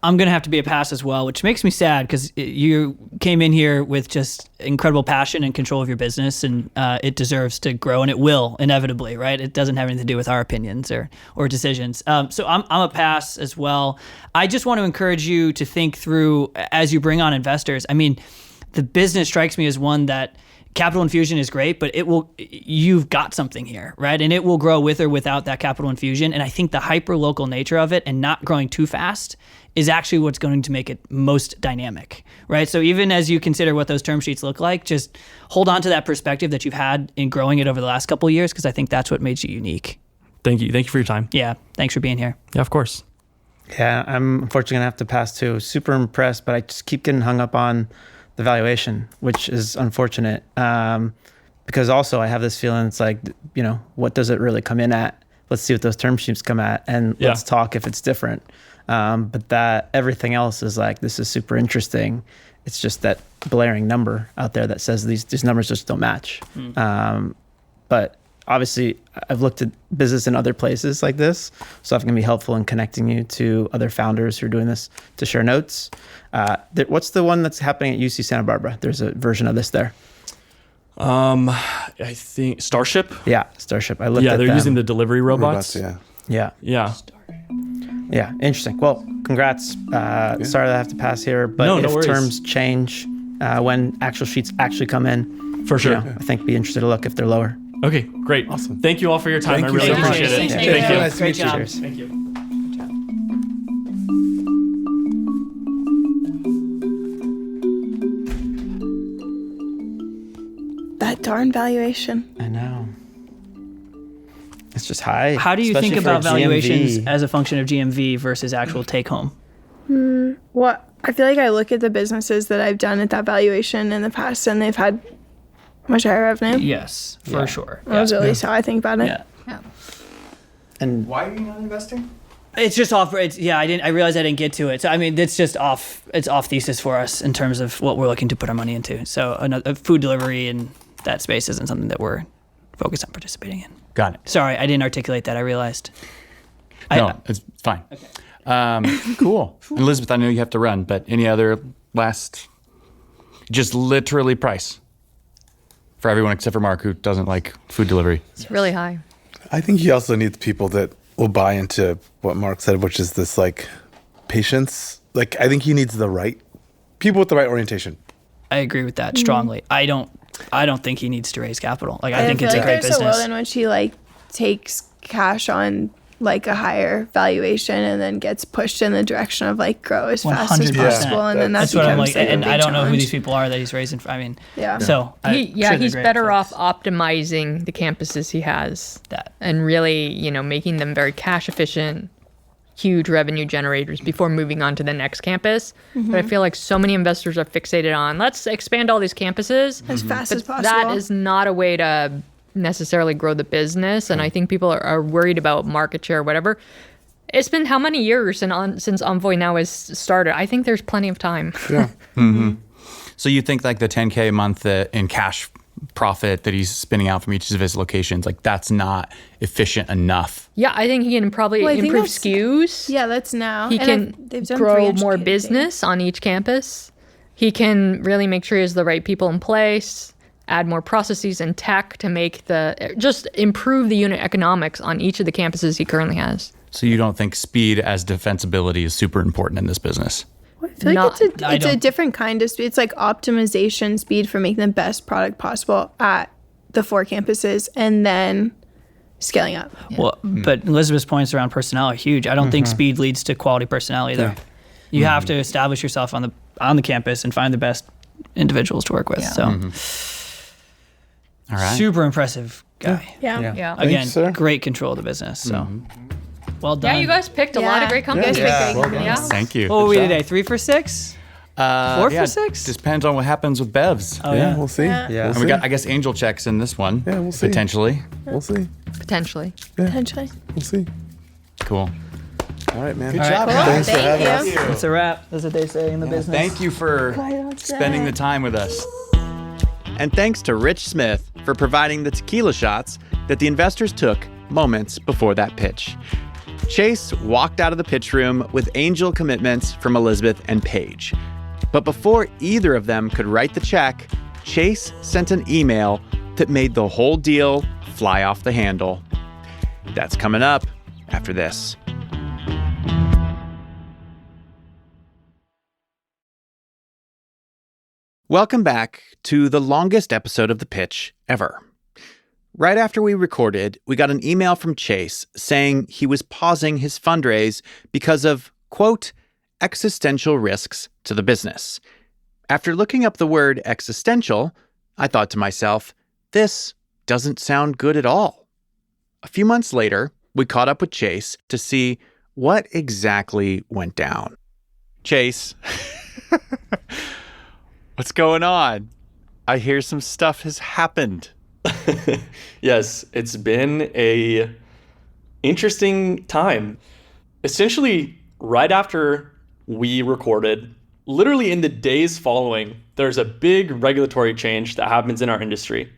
I'm going to have to be a pass as well, which makes me sad because you came in here with just incredible passion and control of your business, and it deserves to grow, and it will inevitably, right? It doesn't have anything to do with our opinions or decisions. So I'm a pass as well. I just want to encourage you to think through as you bring on investors. I mean, the business strikes me as one that capital infusion is great, but you've got something here, right? And it will grow with or without that capital infusion. And I think the hyper-local nature of it and not growing too fast is actually what's going to make it most dynamic, right? So even as you consider what those term sheets look like, just hold on to that perspective that you've had in growing it over the last couple of years, because I think that's what made you unique. Thank you. Thank you for your time. Yeah. Thanks for being here. Yeah, of course. Yeah, I'm unfortunately going to have to pass too. Super impressed, but I just keep getting hung up on the valuation, which is unfortunate. Because also I have this feeling it's like, what does it really come in at? Let's see what those term sheets come at, and let's talk if it's different. But that everything else is like, this is super interesting. It's just that blaring number out there that says these numbers just don't match. But obviously I've looked at business in other places like this, so I'm going to be helpful in connecting you to other founders who are doing this to share notes. What's the one that's happening at UC Santa Barbara? There's a version of this there. I think Starship. Yeah, Starship. I looked at they're them. using the delivery robots. Yeah. Yeah, interesting. Well, congrats. Sorry that I have to pass here, but No if worries. terms change when actual sheets actually come in, For sure. I think be interested to look if they're lower. Okay, great. Awesome. Thank you all for your time. Thank I you really so much. appreciate it. Thank Thank you. you. Nice to Great meet you. job. Cheers. Thank you. That darn valuation. I know. It's just high. How do you especially think for about valuations GMV. as a function of GMV versus actual take home? Well, I feel like I look at the businesses that I've done at that valuation in the past, and they've had much higher revenue. Yes, for sure. That's at least how I think about it. Yeah. And Why are you not investing? It's just off. I realized I didn't get to it. So I mean, it's just off. It's off thesis for us in terms of what we're looking to put our money into. So another food delivery in that space isn't something that we're focused on participating in. Got it. Sorry, I didn't articulate that. I realized. No, it's fine. Cool. And Elizabeth, I know you have to run, but any other last, just literally price for everyone except for Mark, who doesn't like food delivery. It's really high. I think he also needs people that will buy into what Mark said, which is this like patience. Like, I think he needs the right people with the right orientation. I agree with that strongly. I don't think he needs to raise capital. Like, I And think feel it's a like great there's a business. world in which he takes cash on a higher valuation and then gets pushed in the direction of grow as fast as 100%. possible, and then that That's what I'm becomes like. a And big I don't know who challenge. these people are that he's raising. I mean, Yeah. So He's better off optimizing the campuses he has That. and really, making them very cash efficient, huge revenue generators before moving on to the next campus. But I feel like so many investors are fixated on let's expand all these campuses as fast as possible. That is not a way to necessarily grow the business. And I think people are worried about market share or whatever. It's been how many years since Envoy Now has started? I think there's plenty of time. Yeah. So you think the $10K a month in cash profit that he's spinning out from each of his locations, that's not efficient enough? Yeah, I think he can probably Well, I think improve that's- SKUs. Yeah, that's now. He And can they've done grow 300K, more I think. business on each campus. He can really make sure he has the right people in place, add more processes and tech to make just improve the unit economics on each of the campuses he currently has. So you don't think speed as defensibility is super important in this business? I feel Not- like I it's a don't- different kind of speed. It's optimization speed for making the best product possible at the 4 campuses and then scaling up. Well, but Elizabeth's points around personnel are huge. I don't think speed leads to quality personnel either. You have to establish yourself on the campus and find the best individuals to work with. So All right. Super impressive guy. Yeah. Yeah. Again, Thanks, sir. great control of the business. So well done. Yeah, you guys picked a lot of great companies. You guys picked great companies. Thank you. What were we today? 3 for 6? 4 for 6? Just depends on what happens with Bevs. Oh Yeah, we'll see. Yeah. Yeah. And we got, I guess, angel checks in this one. Yeah, we'll see. Potentially. We'll see. Potentially. Potentially. We'll see. Cool. All right, man. Good job. Cool. Thanks for Thank having you. us. It's a wrap. That's what they say in the business. Thank you for spending the time with us. And thanks to Rich Smith for providing the tequila shots that the investors took moments before that pitch. Chase walked out of the pitch room with angel commitments from Elizabeth and Paige. But before either of them could write the check, Chase sent an email that made the whole deal fly off the handle. That's coming up after this. Welcome back to the longest episode of The Pitch ever. Right after we recorded, we got an email from Chase saying he was pausing his fundraise because of, quote, existential risks to the business. After looking up the word existential, I thought to myself, this doesn't sound good at all. A few months later, we caught up with Chase to see what exactly went down. Chase, what's going on? I hear some stuff has happened. Yes, it's been a interesting time. Essentially, right after we recorded, literally in the days following, there's a big regulatory change that happens in our industry.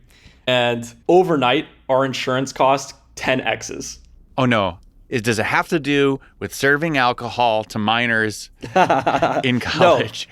And overnight, our insurance cost 10x's. Oh no. Does it have to do with serving alcohol to minors in college?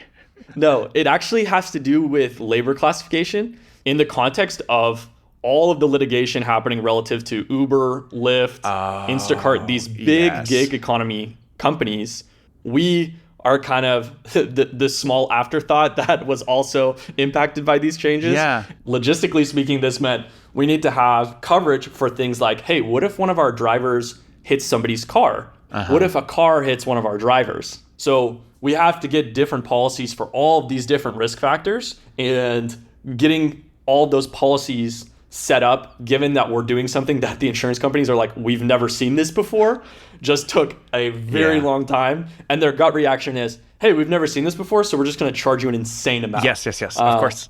No, it actually has to do with labor classification in the context of all of the litigation happening relative to Uber, Lyft, Instacart, these big gig economy companies. We are kind of the small afterthought that was also impacted by these changes. Yeah. Logistically speaking, this meant we need to have coverage for things like, hey, what if one of our drivers hits somebody's car? What if a car hits one of our drivers? So we have to get different policies for all of these different risk factors, and getting all of those policies set up, given that we're doing something that the insurance companies are like, we've never seen this before, just took a very long time. And their gut reaction is, hey, we've never seen this before, so we're just going to charge you an insane amount. Yes, of course.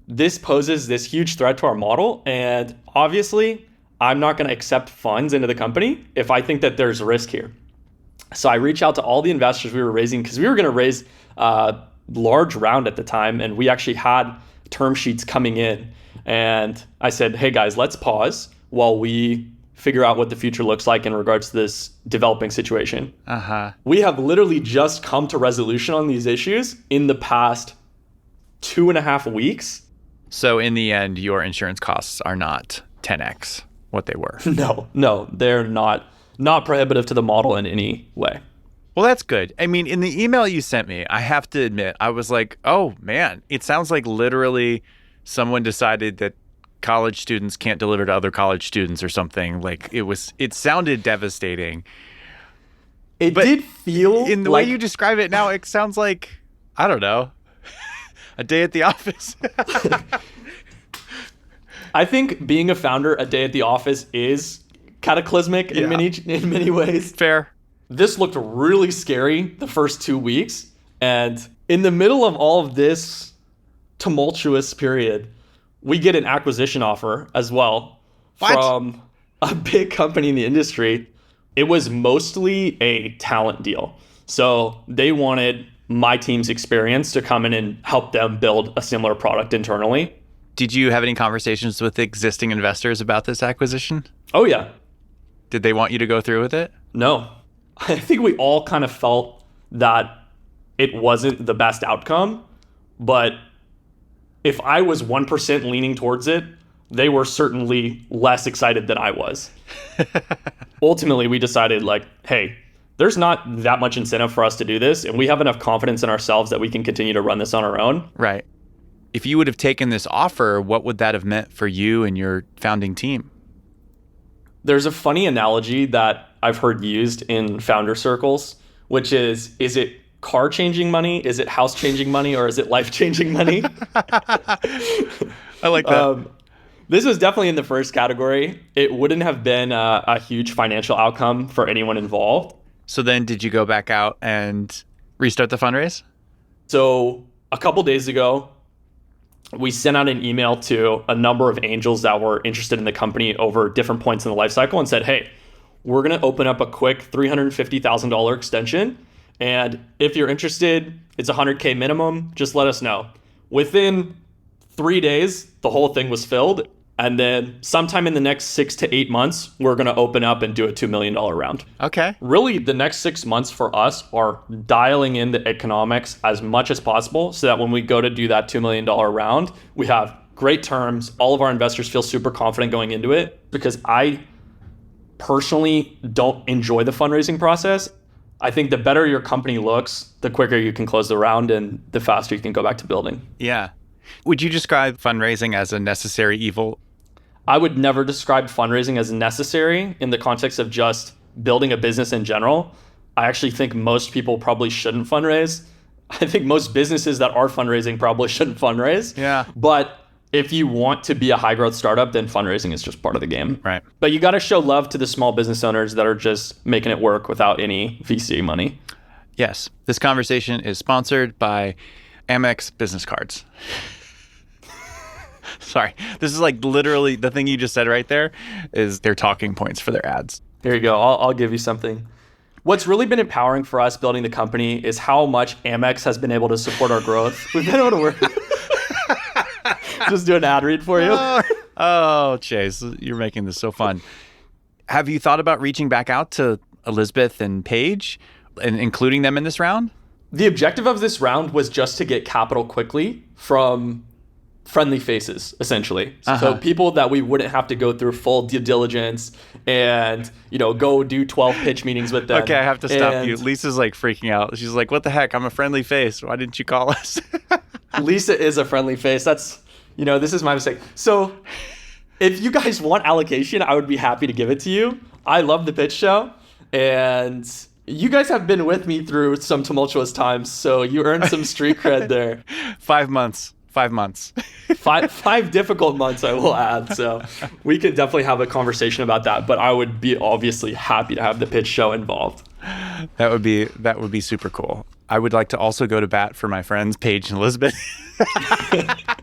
This poses this huge threat to our model. And obviously, I'm not going to accept funds into the company if I think that there's risk here. So I reach out to all the investors we were raising, because we were going to raise a large round at the time, and we actually had term sheets coming in. And I said, hey guys, let's pause while we figure out what the future looks like in regards to this developing situation. We have literally just come to resolution on these issues in the past 2.5 weeks. So in the end, your insurance costs are not 10x what they were. No, they're not prohibitive to the model in any way. Well, that's good. I mean, in the email you sent me, I have to admit, I was like, oh man, it sounds like literally someone decided that college students can't deliver to other college students or something. Like it sounded devastating. It did feel in the way you describe it now, it sounds like, I don't know, a day at the office. I think being a founder a day at the office is cataclysmic in many ways. Fair. This looked really scary the first 2 weeks. And in the middle of all of this tumultuous period, we get an acquisition offer as well from a big company in the industry. It was mostly a talent deal. So they wanted my team's experience to come in and help them build a similar product internally. Did you have any conversations with existing investors about this acquisition? Oh, yeah. Did they want you to go through with it? No. I think we all kind of felt that it wasn't the best outcome, but if I was 1% leaning towards it, they were certainly less excited than I was. Ultimately, we decided like, hey, there's not that much incentive for us to do this, and we have enough confidence in ourselves that we can continue to run this on our own. Right. If you would have taken this offer, what would that have meant for you and your founding team? There's a funny analogy that I've heard used in founder circles, which is it car changing money? Is it house changing money? Or is it life changing money? I like that. This was definitely in the first category. It wouldn't have been a huge financial outcome for anyone involved. So then did you go back out and restart the fundraise? So a couple days ago, we sent out an email to a number of angels that were interested in the company over different points in the life cycle and said, hey, we're going to open up a quick $350,000 extension. And if you're interested, it's $100K minimum. Just let us know. Within 3 days, the whole thing was filled. And then sometime in the next 6 to 8 months, we're going to open up and do a $2 million round. Okay. Really, the next 6 months for us are dialing in the economics as much as possible so that when we go to do that $2 million round, we have great terms. All of our investors feel super confident going into it because I personally don't enjoy the fundraising process. I think the better your company looks, the quicker you can close the round and the faster you can go back to building. Yeah. Would you describe fundraising as a necessary evil? I would never describe fundraising as necessary in the context of just building a business in general. I actually think most people probably shouldn't fundraise. I think most businesses that are fundraising probably shouldn't fundraise. Yeah. But if you want to be a high growth startup, then fundraising is just part of the game. Right. But you got to show love to the small business owners that are just making it work without any VC money. Yes. This conversation is sponsored by Amex business cards. Sorry. This is like literally the thing you just said right there is their talking points for their ads. Here you go. I'll give you something. What's really been empowering for us building the company is how much Amex has been able to support our growth. We've been able to work. Just do an ad read for you. Oh, Chase, you're making this so fun. Have you thought about reaching back out to Elizabeth and Paige and including them in this round? The objective of this round was just to get capital quickly from friendly faces, essentially. So people that we wouldn't have to go through full due diligence and, go do 12 pitch meetings with them. Okay, I have to stop you. Lisa's like freaking out. She's like, what the heck? I'm a friendly face. Why didn't you call us? Lisa is a friendly face. That's, this is my mistake. So if you guys want allocation, I would be happy to give it to you. I love the pitch show. And you guys have been with me through some tumultuous times. So you earned some street cred there. 5 months. 5 months. five difficult months, I will add. So we could definitely have a conversation about that. But I would be obviously happy to have the pitch show involved. That would be super cool. I would like to also go to bat for my friends Paige and Elizabeth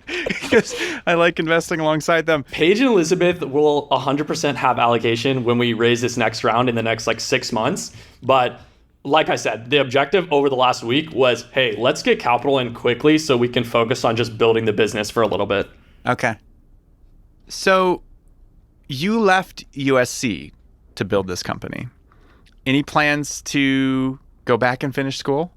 because I like investing alongside them. Paige and Elizabeth will 100% have allocation when we raise this next round in the next 6 months. But like I said, the objective over the last week was, hey, let's get capital in quickly so we can focus on just building the business for a little bit. Okay. So you left USC to build this company. Any plans to go back and finish school?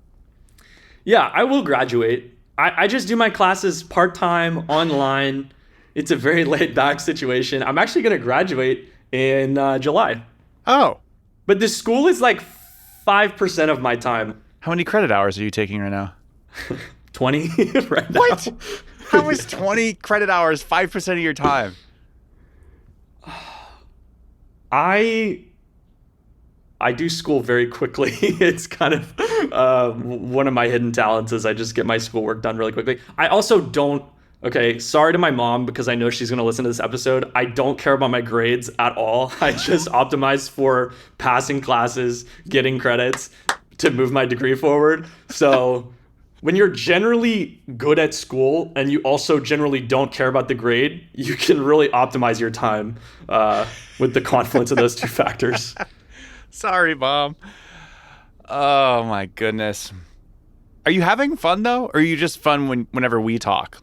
Yeah, I will graduate. I just do my classes part-time, online. It's a very laid-back situation. I'm actually going to graduate in July. Oh. But the school is 5% of my time. How many credit hours are you taking right now? 20 right now. What? How is 20 credit hours 5% of your time? I do school very quickly. It's kind of one of my hidden talents is I just get my schoolwork done really quickly. I also don't, sorry to my mom because I know she's going to listen to this episode. I don't care about my grades at all. I just optimize for passing classes, getting credits to move my degree forward. So when you're generally good at school and you also generally don't care about the grade, you can really optimize your time with the confluence of those two factors. Sorry, Mom. Oh, my goodness. Are you having fun, though? Or are you just fun whenever we talk?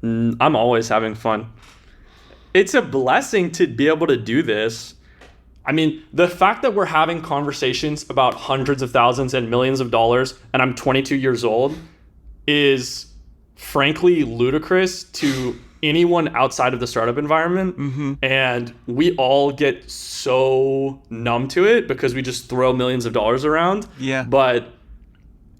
I'm always having fun. It's a blessing to be able to do this. I mean, the fact that we're having conversations about hundreds of thousands and millions of dollars, and I'm 22 years old, is frankly ludicrous to anyone outside of the startup environment. Mm-hmm. And we all get so numb to it because we just throw millions of dollars around. Yeah. But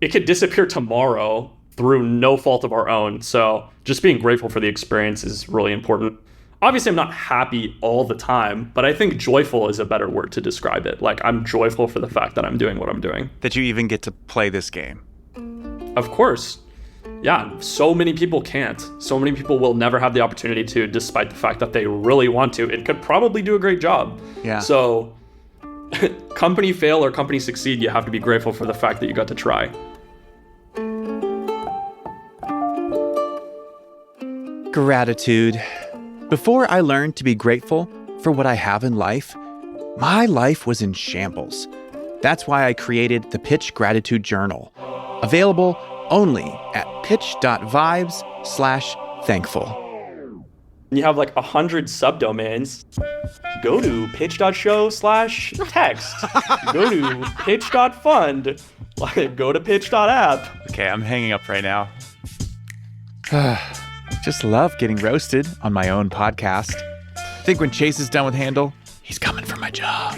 it could disappear tomorrow through no fault of our own. So just being grateful for the experience is really important. Obviously, I'm not happy all the time, but I think joyful is a better word to describe it. I'm joyful for the fact that I'm doing what I'm doing. That you even get to play this game. Of course. yeah, so many people can't. So many people will never have the opportunity to, despite the fact that they really want to. It could probably do a great job. Yeah. So company fail or company succeed, you have to be grateful for the fact that you got to try. Gratitude. Before I learned to be grateful for what I have in life, my life was in shambles. That's why I created the Pitch Gratitude Journal, available only at pitch.vibes/thankful. You have like 100 subdomains. Go to pitch.show/text. Go to pitch.fund. Like, go to pitch.app. Okay, I'm hanging up right now. Just love getting roasted on my own podcast. Think when Chase is done with Handle, he's coming for my job.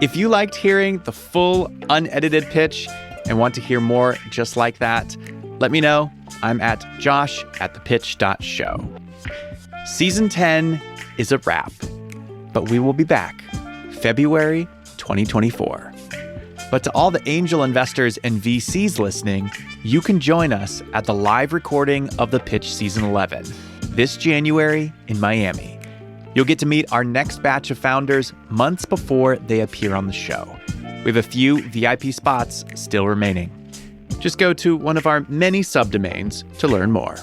If you liked hearing the full unedited pitch and want to hear more just like that, let me know. I'm at josh@thepitch.show. Season 10 is a wrap, but we will be back February 2024. But to all the angel investors and VCs listening, you can join us at the live recording of The Pitch Season 11 this January in Miami. You'll get to meet our next batch of founders months before they appear on the show. We have a few VIP spots still remaining. Just go to one of our many subdomains to learn more.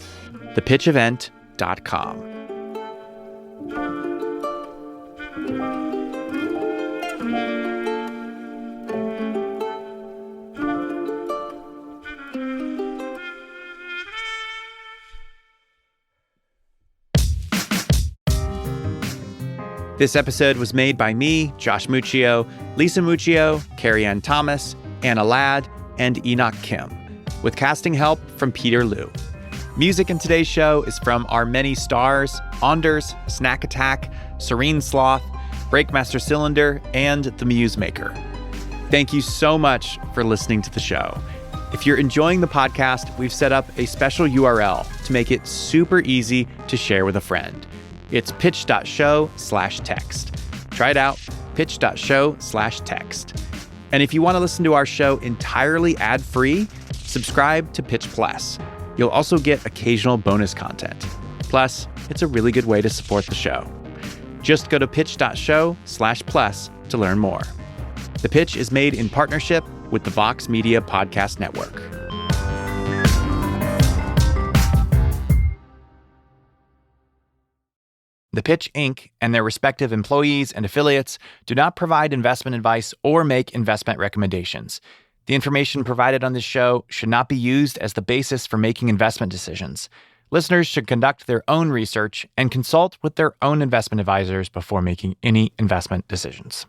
thepitchevent.com. This episode was made by me, Josh Muccio, Lisa Muccio, Carrie Ann Thomas, Anna Ladd, and Enoch Kim, with casting help from Peter Liu. Music in today's show is from our many stars, Anders, Snack Attack, Serene Sloth, Breakmaster Cylinder, and The Muse Maker. Thank you so much for listening to the show. If you're enjoying the podcast, we've set up a special URL to make it super easy to share with a friend. It's pitch.show/text. Try it out, pitch.show/text. And if you want to listen to our show entirely ad-free, subscribe to Pitch Plus. You'll also get occasional bonus content. Plus, it's a really good way to support the show. Just go to pitch.show/plus to learn more. The Pitch is made in partnership with the Vox Media Podcast Network. The Pitch Inc. and their respective employees and affiliates do not provide investment advice or make investment recommendations. The information provided on this show should not be used as the basis for making investment decisions. Listeners should conduct their own research and consult with their own investment advisors before making any investment decisions.